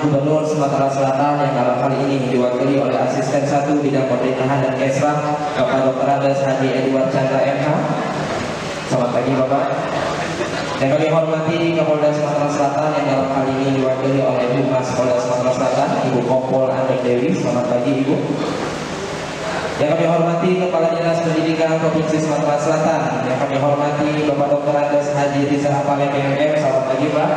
Gubernur Sumatera Selatan yang dalam kali ini diwakili oleh Asisten 1 Bidang Pemerintahan dan Kesra Bapak Dr. Andes Hadi Edward Chandra MH. Selamat pagi Bapak. Yang kami hormati Kapolda Sumatera Selatan yang dalam kali ini diwakili oleh Humas Polda Sumatera Selatan Ibu Kompol Andek Dewi. Selamat pagi Ibu. Yang kami hormati Kepala Dinas Pendidikan Provinsi Sumatera Selatan. Yang kami hormati Bapak Dr. Andes Hadi Riza Apale PMM. Selamat pagi Pak.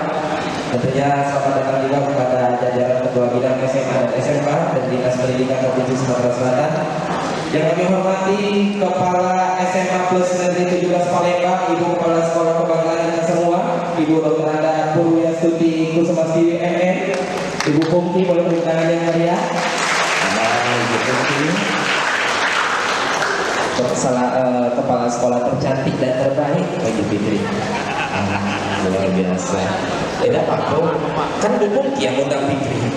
Tentunya selamat datang juga kepada jajaran Ketua Bidang SMA dan SMK dan Dinas Pendidikan Provinsi Sumatera Selatan. Yang kami hormati Kepala SMA Plus Negeri 17 Palembang, Ibu Kepala Sekolah Kebanggaan kita semua, Ibu Dr. Anda Purwiastuti Kusumasti MM, Ibu Pungki, boleh beri tangan yang meriah. Ibu Pungki, Kepala Sekolah tercantik dan terbaik, Ibu Fitri. Luar biasa. Tidak apa-apa, kan Ibu Pungki yang undang Fitri.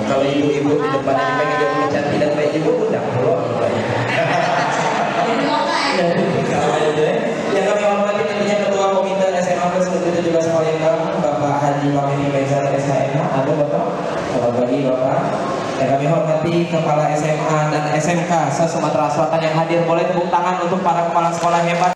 Kalau ibu-ibu di depan ini pengen jadi cantik dan baik ibu, undang pulang. Yang kami hormati tentunya Ketua Komite SMA Plus Negeri 17 Palembang, Bapak Haji Mamini Faisal SHMH. Ada Bapak? Selamat pagi Bapak. Yang kami hormati Kepala SMA dan SMK se-Sumatera Selatan yang hadir, boleh tepuk tangan untuk para kepala sekolah hebat.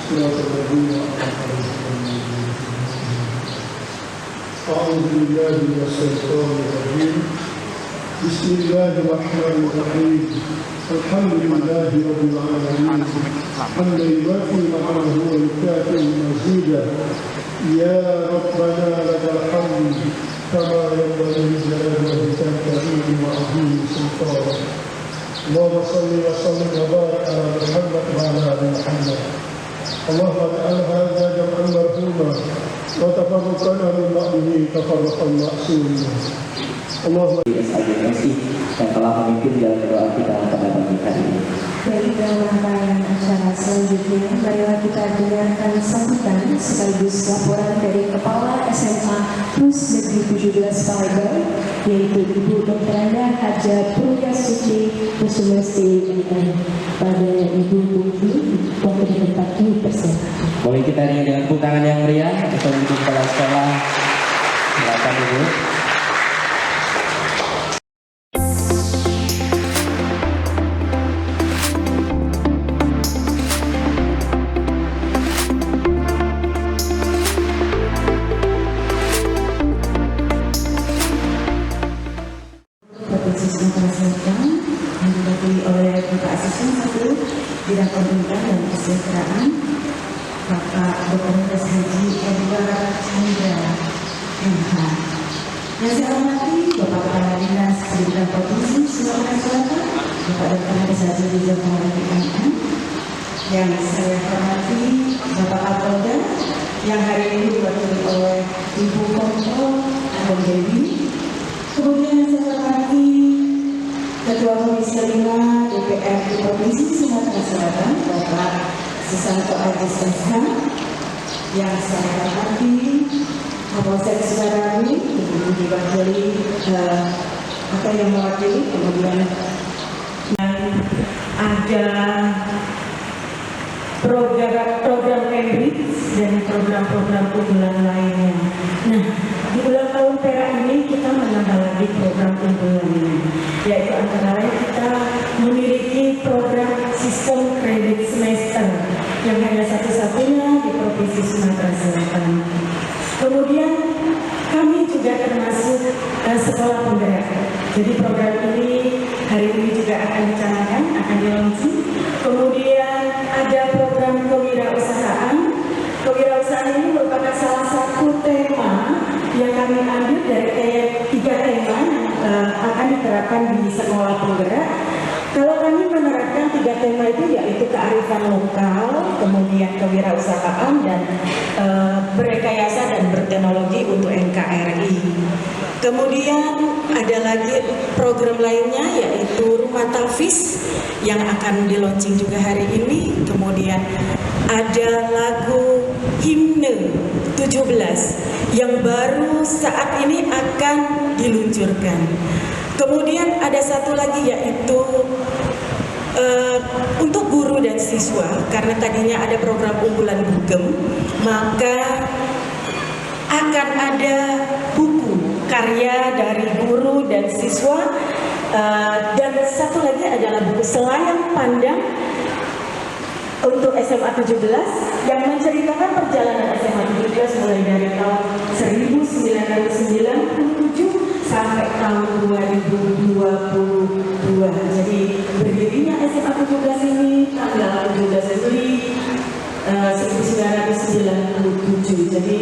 صراط الذين أنعمت عليهم. أعوذ بالله من الشيطان الرجيم. بسم الله الرحمن الرحيم. الحمد لله رب العالمين حمدا يوافي نعمه ويكافئ مزيدا. يا ربنا لك الحمد كما ينبغي لجلال وجهك الكريم وعظيم سلطانك. اللهم صل وسلم وبارك على محمد وعلى ال محمد. اللهم اجعل هذا جمعا مرحوما وتفرقنا من بعده تفرقا معصوما. اللهم yang telah memimpin dalam doa kita pada pagi hari ini. Baik, dalam rangkaian acara selanjutnya, marilah kita dengarkan sambutan sekaligus laporan dari Kepala SMA Plus Negeri 17 Palembang, yaitu Ibu Dr. Anda Haja Puryasuti Kusumesti MN. Pada Ibu Pungki, waktu di tempat ini persilakan. Boleh kita ringi dengan tepuk tangan yang meriah untuk Ibu Kepala Sekolah. Silakan Ibu. Provinsi Sumatera Selatan yang diwakili oleh Bapak Asisten 1 Bidang Pendidikan dan Kesejahteraan Bapak Dr. Haji Edward Chandra MH. Yang saya hormati Bapak Kepala Dinas Pendidikan Provinsi Sumatera Selatan Bapak Dr. Haji Rizal Maulana MM. Yang saya hormati Bapak Kapolda yang hari ini diwakili oleh Ibu Kontrol Agung Dewi. Kemudian yang saya hormati Ketua Komisi 5 DPRD Provinsi Sumatera Selatan Bapak Susanto Ajis SH. Yang saya hormati Kapolsek Sukarawi, Ibu diwakili atau yang mewakili, kemudian ada program Cambridge dan program-program unggulan lainnya. Nah, di ulang tahun Perak ini kita menambah lagi program unggulan ini, yaitu antara lain kita memiliki program sistem kredit semester yang hanya satu-satunya di Provinsi Sumatera Selatan. Kemudian kami juga termasuk sekolah penggerak. Jadi program ini hari ini juga akan dicanangkan, akan di-launching. Kemudian ada program kewirausahaan. Kewirausahaan ini merupakan salah satu tema yang kami ambil dari 3 tema yang akan diterapkan di sekolah penggerak. Kalau kami menerapkan 3 tema itu yaitu kearifan lokal, kemudian kewirausahaan dan berrekayasa dan berteknologi untuk NKRI. Kemudian ada lagi program lainnya yaitu Rumah Tafis yang akan di-launching juga hari ini. Kemudian ada lagu Himne 17 yang baru saat ini akan diluncurkan. Kemudian ada satu lagi yaitu untuk guru dan siswa, karena tadinya ada program unggulan Bugem, maka akan ada buku karya dari guru dan siswa, dan satu lagi adalah buku Selayang Pandang untuk SMA 17 yang menceritakan perjalanan SMA 17 mulai dari tahun 1997 sampai tahun 2022. Jadi berdirinya SMA 17 ini tanggal 17 Juli 1997. Jadi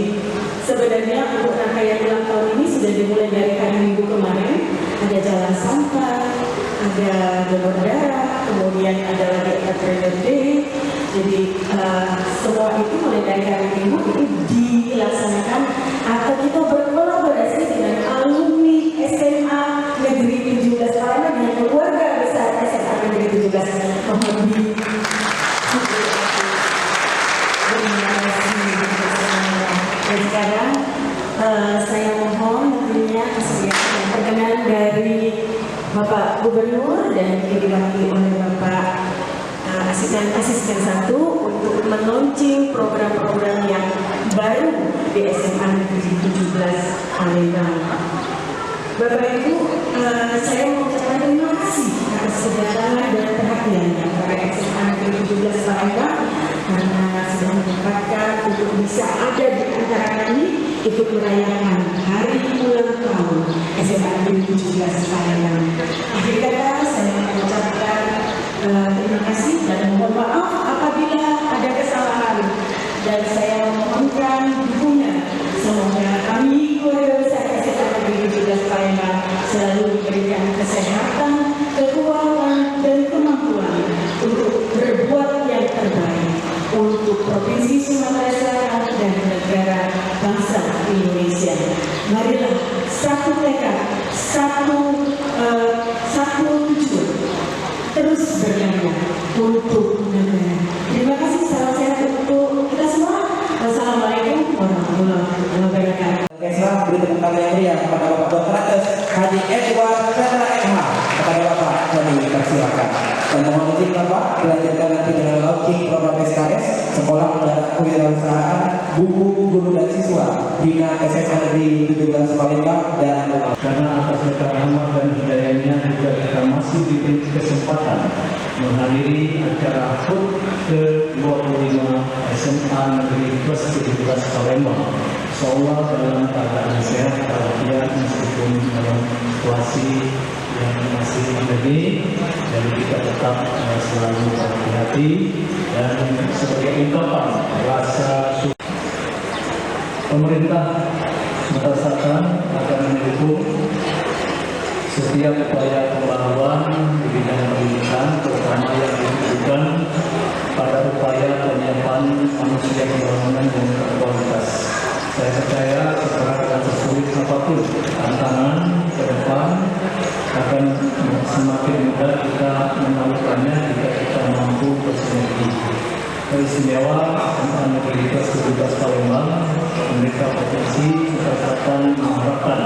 sebenarnya untuk rangkaian ulang tahun ini sudah dimulai dari hari Minggu kemarin. Ada jalan santai, ada donor darah, kemudian ada lagi Entrepreneur Day. Jadi semua itu mulai dari hari Minggu ini dilaksanakan atau kita berkolaborasi dengan alumni SMA Negeri 17 Palembang dengan keluarga besar SMA Negeri 17 Palembang. Dan sekarang saya mohon tentunya kesediaan perkenan dari Bapak Gubernur dan diwakili oleh Bapak Asisten 1 untuk meluncing program-program yang baru di SMA Negeri 17 Palembang. Bapak Ibu, saya mengucapkan terima kasih atas kedatangan dan perhatiannya kepada SMA Negeri 17 Palembang karena sudah untuk merayakan hari ulang tahun SMA Negeri 17 Palembang. Akhir kata saya mengucapkan terima kasih dan mohon maaf apabila ada kesalahan, dan saya memohonkan dukungan. Semoga kami keluarga besar SMA Negeri 17 Palembang selalu diberikan kesehatan, kekuatan, dan kemampuan untuk berbuat yang terbaik untuk Provinsi Sumatera Selatan dan negara bangsa Indonesia. Marilah satu tekad, satu tujuan, terus berkarya untuk negara. Terima kasih, salam sehat untuk kita semua. Wassalamualaikum warahmatullahi wabarakatuh. Esra, beri tepuk tangan yang meriah kepada Bapak Dr. Andes Haji Edward Chandra MH. Kepada Bapak kami persilakan. Dan mohon izin Bapak dilanjutkan nanti dengan launching program SKS Sekolah Menengah Kewirausahaan buku guru dan siswa Bina SMA Negeri 17 Palembang dan karena atas berkat rahmat dan hidayahnya juga kita masih diberi kesempatan menghadiri acara HUT ke-25 SMA Negeri 17 Palembang. Seolah dalam keadaan sehat walafiat meskipun dalam situasi yang masih pandemi, dan kita tetap selalu berhati-hati dan sebagai ungkapan rasa syukur pemerintah Sumatera Selatan akan mendukung setiap upaya pembaruan di bidang pendidikan, terutama yang ditujukan pada upaya penyiapan manusia pembangunan yang berkualitas. Saya percaya secara sesulit apapun tantangan ke depan akan semakin mudah kita menaklukkannya jika kita mampu bersinergi. Teristimewa SMA Negeri 17 Palembang, pemerintah provinsi Sumatera Selatan mengharapkan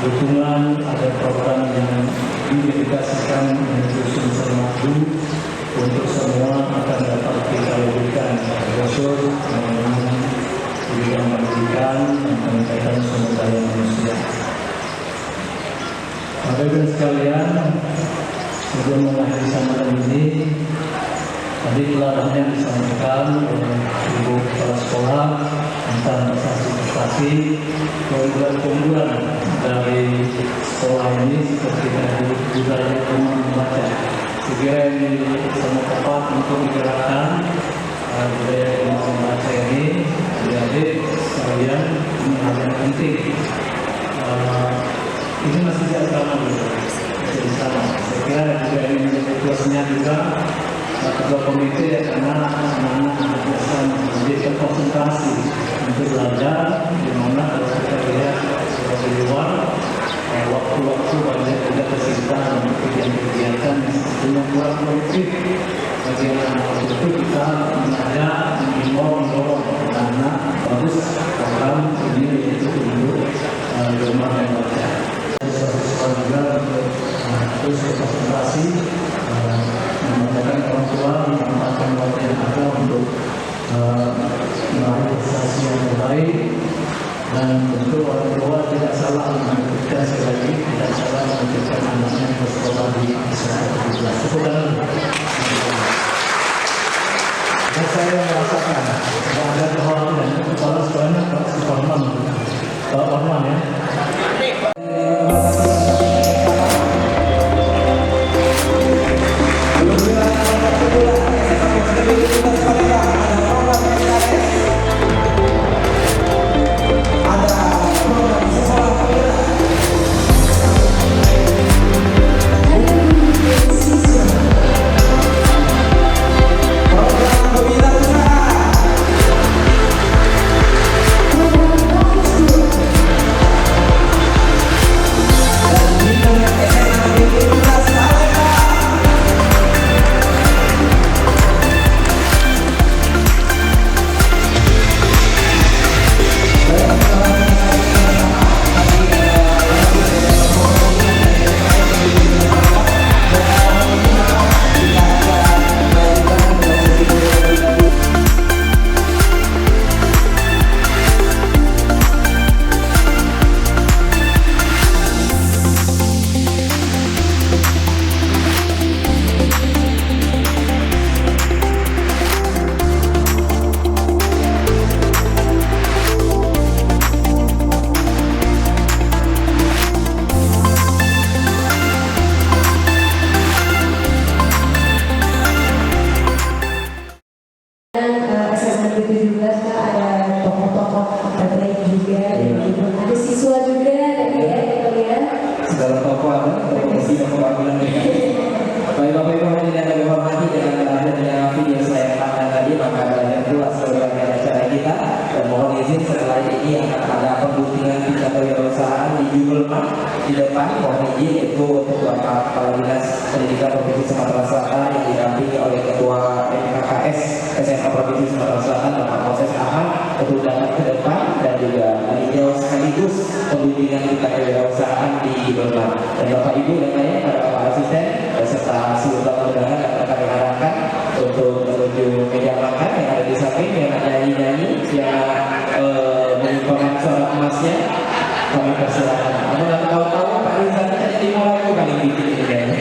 dukungan agar program yang didedikasikan menuju Sumsel maju untuk semua akan dapat kita berikan khusus mengenai bidang pendidikan dan peningkatan sumber daya manusia. Bapak-Ibu sekalian, sebelum mengakhiri sambutan ini, tadi telah banyak disampaikan oleh Ibu Kepala Sekolah tentang prestasi keunggulan dari sekolah ini seperti dari budaya rumah membaca. Sekiranya ini sangat tepat untuk digerakkan budaya rumah membaca ini. Jadi sekalian, ini hal yang penting. Ini masih sama dulu, masih sama. Saya kira juga ini menjadi tugasnya juga ketua komite, karena anak-anak biasa menjadi konsentrasi untuk belajar, di mana kalau kita lihat di luar waktu-waktu banyak juga tersita dan kegiatan-kegiatan yang sebetulnya kurang produktif. Bagi anak-anak itu kita mengajak, mendorong karena bagus program ini yaitu untuk rumah membaca. Sekolah juga untuk terus berkonsentrasi memudahkan orang tua menempatkan waktu yang ada untuk meraih prestasi yang terbaik, dan tentu orang tua tidak salah menentukan sekali lagi, tidak salah menentukan anaknya bersekolah di SMA 17. Sekolah dan saya merasakan ada kekhawatiran kepala sekolahnya Pak Parman ya. Kongres lebih 17 Kak, ada tokoh-tokoh terbaik juga, ada siswa juga tadi ya kita lihat. Segala tokoh ada, profesi dan kewakilan mereka. Baik Bapak Ibu hadirin yang kami hormati, dengan adanya video saya tanggal tadi maka ada pula sebagai acara kita, dan mohon izin setelah ini akan ada pembuktian tingkat kewirausahaan di Jumlah di depan. Mohon izin itu untuk Bapak Kepala Dinas Pendidikan Provinsi Sumatera Selatan yang didampingi oleh Ketua MKKS SMA Provinsi Sumatera Selatan Bapak Moses Ahmad untuk datang ke depan dan juga meninjau sekaligus pembuktian tingkat kewirausahaan di Jumlah. Dan Bapak Ibu dan lainnya pada Bapak Asisten beserta seluruh undangan dapat kami harapkan untuk menuju meja makan yang ada di samping yang nyanyi-nyanyi yang menyimpulkan suara emasnya. Kami persilakan. Namun nggak tahu-tahu Pak Rizal tadi dimulai paling dikit ini kayaknya.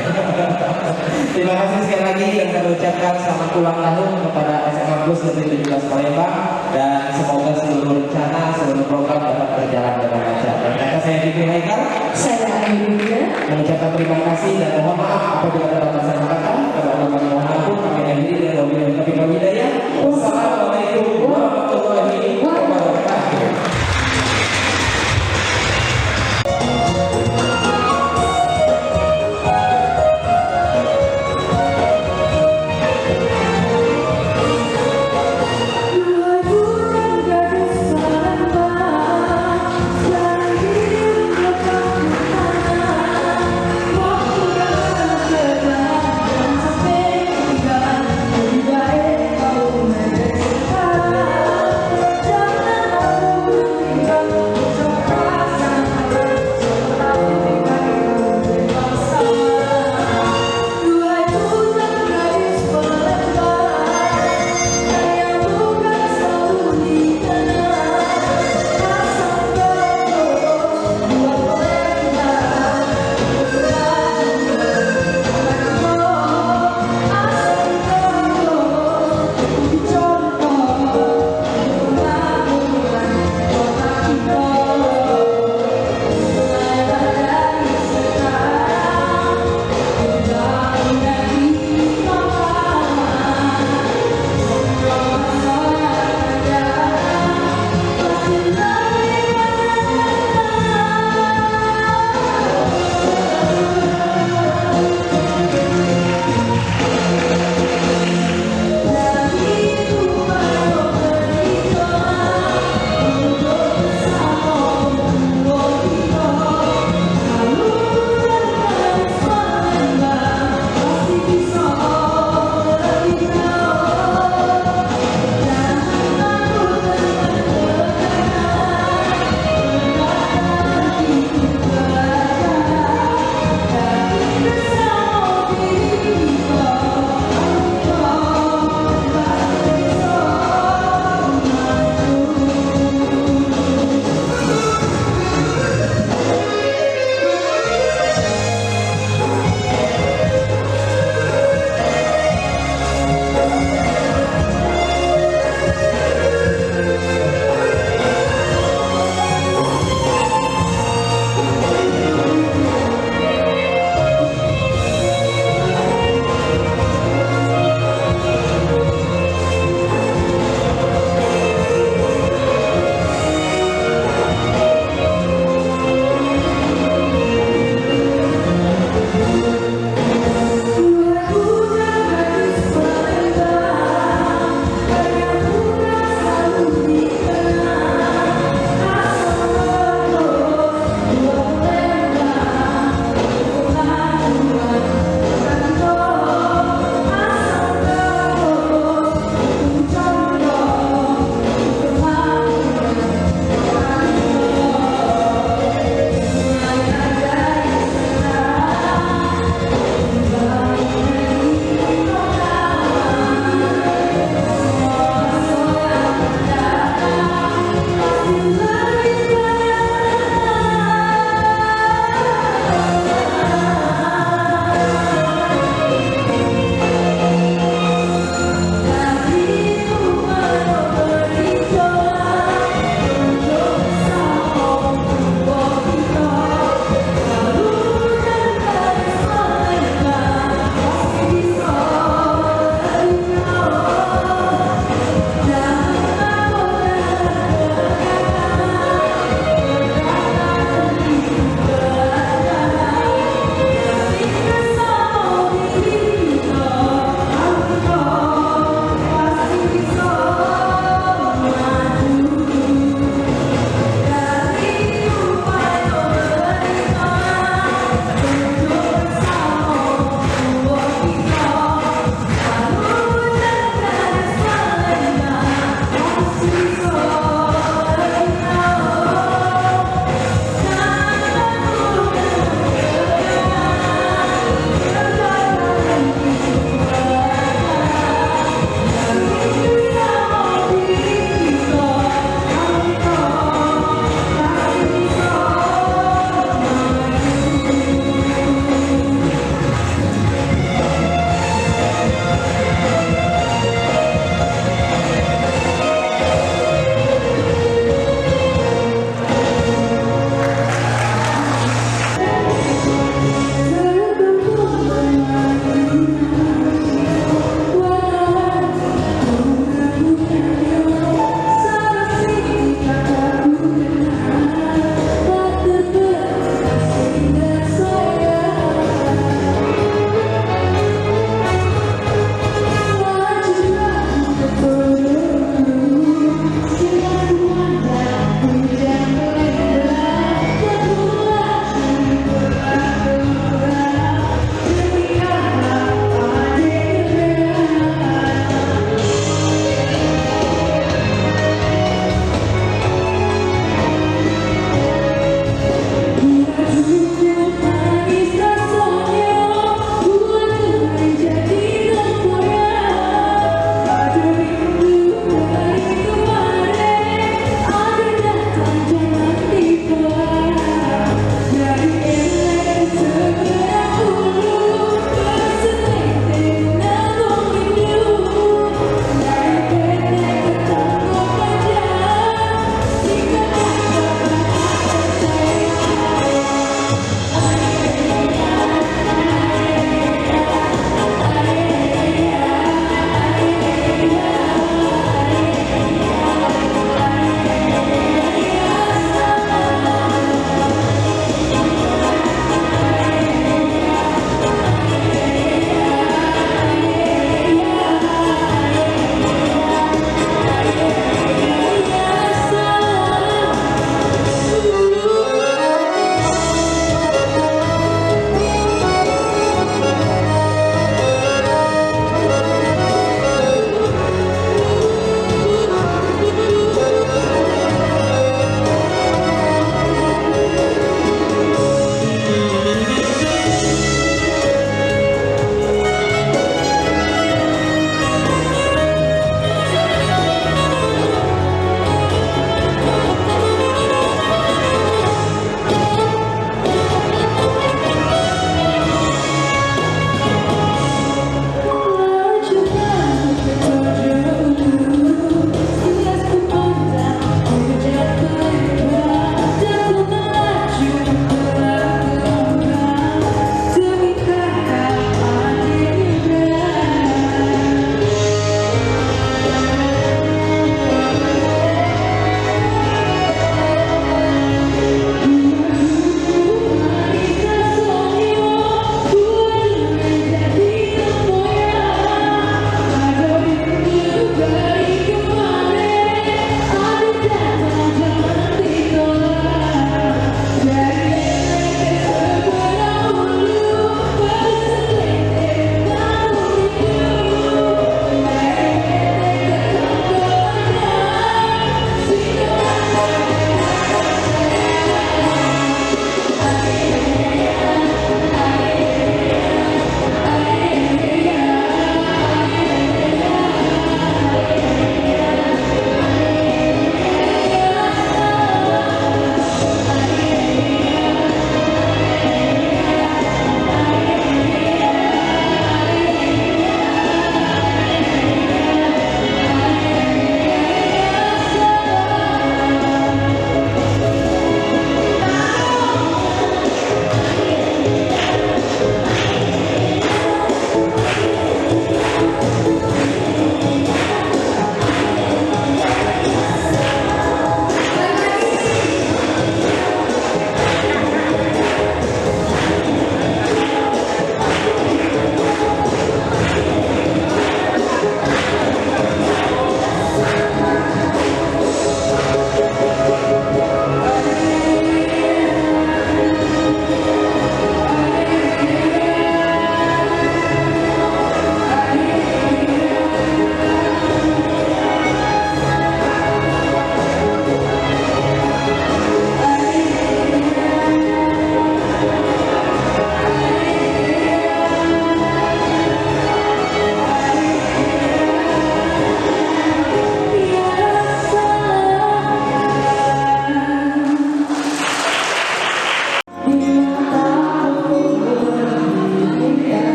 Terima kasih sekali lagi dan kami ucapkan selamat ulang tahun kepada SMA Plus lebih 17 Palembang, dan semoga seluruh rencana, seluruh program dapat berjalan dengan lancar. Dan kata saya Fikri Haikal, Saya Amelia. mengucapkan terima kasih dan mohon maaf apabila ada batasan kata. Kalau ada mohon ampun, kami akhiri dengan wabillahi taufiq wal hidayah.